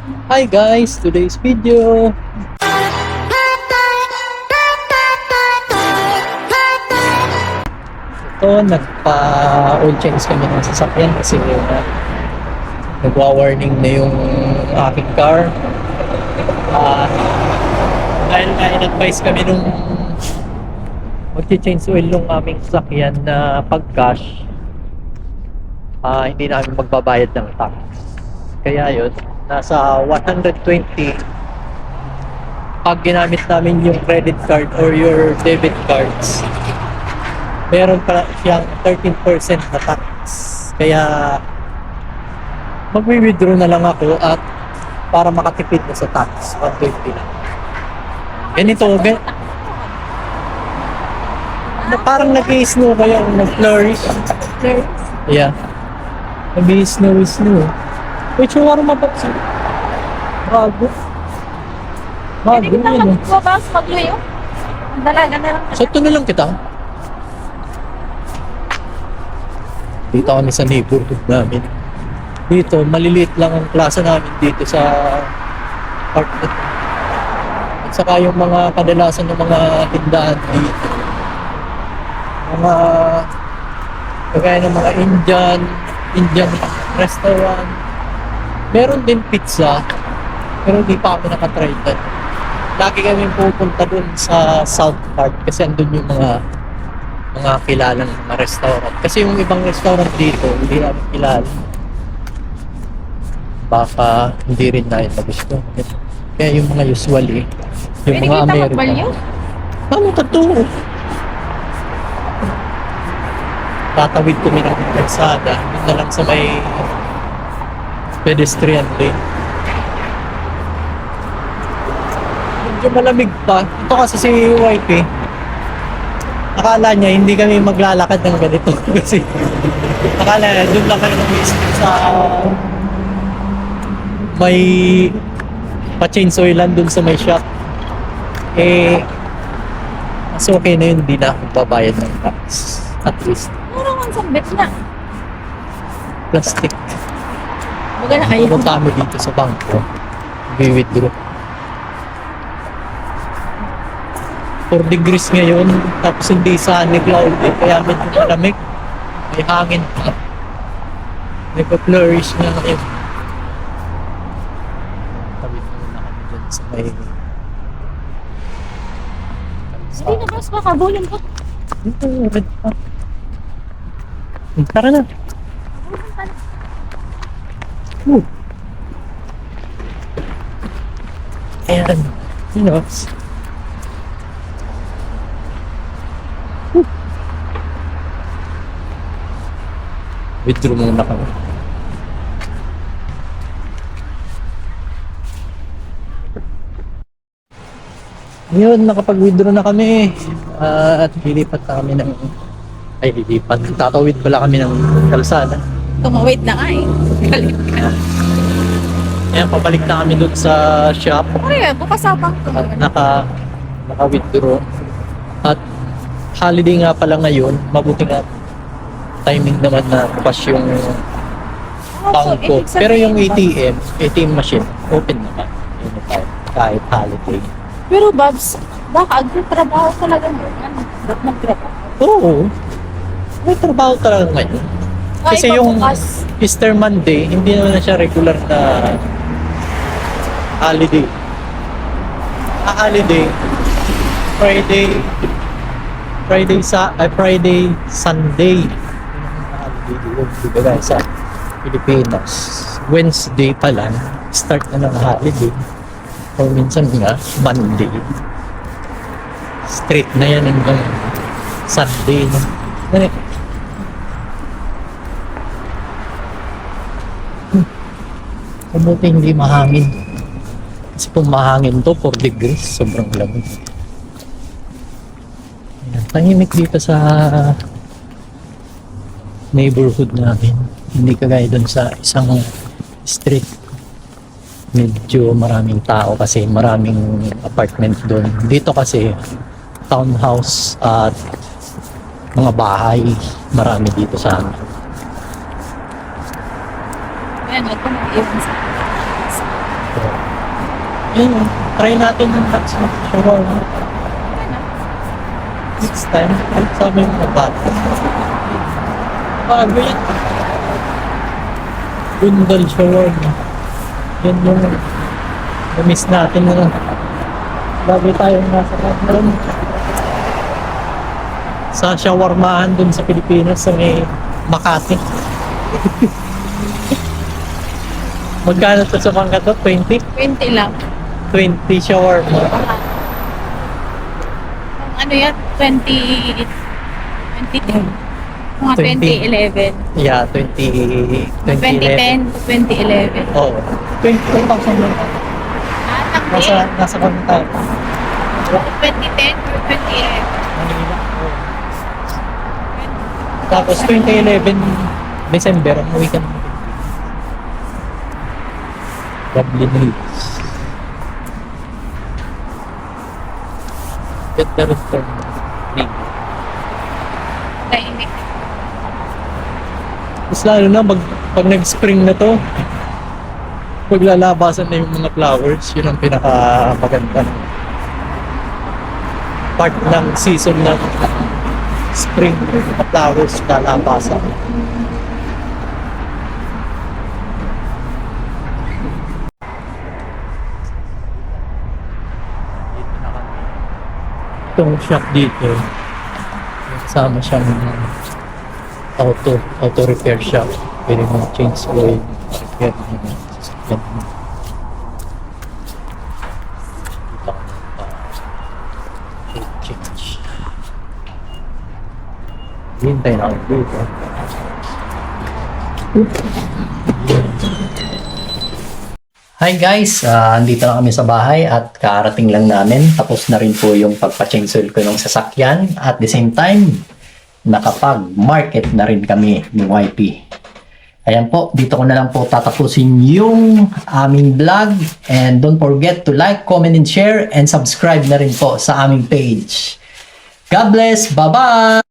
Hi guys, today's video. Ito, nagpa-oil change kami ng sasakyan kasi nagwa-warning na yung aking car. Dahil nga in-advise kami nung mag-change oil ng aming sasakyan na pag-cash, hindi namin magbabayad ng tax. Kaya yun, nasa 120 pag ginamit namin yung credit card or your debit cards, meron pa siyang 13% na tax. Kaya magwi-withdraw na lang ako at para makatipid na sa tax, 120 lang. Ganito, parang nag-i-snow kaya nag-flourish. Yeah. Nag-i-snow. Wait, so warm up ako. Bago. Hindi kita magbabas, magluyo. Ang dalaga na lang. So, ito na lang kita. Dito kami sa neighborhood namin. Dito, maliliit lang ang klase namin dito sa park na to. At saka yung mga kadalasan ng mga tindahan dito. Mga kagaya ng mga Indian restaurant. Meron din pizza, pero hindi pa kami nakatry doon. Lagi kami pupunta dun sa South Park kasi andun yung mga kilalang mga restaurant. Kasi yung ibang restaurant dito, hindi namin kilala. Baka hindi rin namin magusto. Kaya yung mga usually, yung Pwede mga kita American. magbalyo? Ano totoo? Tatawid kami ng kalsada, yun na lang sa may pedestrian lane. Medyo malamig pa. Ito kasi si wife akala niya hindi kami maglalakad ng ganito kasi akala niya doon lang kami nag-iisip sa may pa-change oilan doon sa may shop. Mas okay na yun, hindi na akong babayad ng tax. At least Mura man sa bet na. plastic. Baga na kayo. Pupunta kami dito sa bangko. Withdraw. 4 degrees ngayon, tapos hindi sunny, cloudy, kaya medyo malamig. May hangin pa. Nagpa-flourish na ngayon. Tawid muna kami dyan sa may... Hindi na bas, makabulong ko. Dito, red pa. Tara na. Ayan. You know. Withdraw muna kami. Yun, nakapag-withdraw na kami. At lilipat na kami ng... Ay, lilipat. Tatawid pala kami ng kalsada. Tumawait na nga eh. Galit ka. Ayan, pabalik na kami dun sa shop. Ay, bukas sabang ko. At naka-withdraw. At holiday nga pala ngayon. Mabuti nga timing naman na bukas yung bangko. Pero yung ATM machine, open naman. Yun tayo, kahit holiday. Pero Babs, baka agtrabaho talaga mo. Ano? Ba't magtrabaho? Oo. May trabaho talaga ngayon. Kasi yung Easter Monday, hindi naman na siya regular na holiday. Holiday, Friday, Sunday. Yung holiday sa Pilipinas. Wednesday pa lang, start na ng holiday. O minsan nga, Monday. Straight na yan hanggang Sunday. Mabuti hindi mahangin. Kasi kung mahangin to, 4 degrees, sobrang lamig. Ayan, tahimik dito sa neighborhood namin. Hindi kagaya dun sa isang street. Medyo maraming tao kasi maraming apartment doon. Dito kasi townhouse at mga bahay. Marami dito sa amin. Ayan, ito mag-iwan sa So, Yun, try natin yung touch na shawarma. Next time, sa amin mga bata. Bago yan. Gundal shawarma. Yan yung na-miss natin na lagi tayong nasa kanton. Sa shawarmahan dun sa Pilipinas sa may Makati. Magkano to sa mangga to? 20? 20 lang. 20 shawarma. Ano yan? 2010. Mga 2011. Yeah, 2011. 2010 to 2011. Oo. 20,000 lang. Nasa kami tayo. 2010 to 2011. Manila. Oo. Tapos 2011 December, ang uwi ka naman. Lovely news. Ganda rin ito. Tahimik. Tapos lalo na, pag nag-spring na to, maglalabasan na yung mga flowers. Yun ang pinaka-maganda na part ng season ng spring. Yung mga flowers lalabasan. Itong shop dito, may kasama siyang auto repair shop. Pwede mo change oil, repair mo na sasakyan mo. Dito ka na change. Hintay na ako dito. Hi guys, andito na kami sa bahay at karating lang namin. Tapos na rin po yung pagpa-change oil ko ng sasakyan. At the same time, nakapag-market na rin kami ni YP. Ayan po, dito ko na lang po tatapusin yung aming vlog. And don't forget to like, comment, and share. And subscribe na rin po sa aming page. God bless! Bye-bye!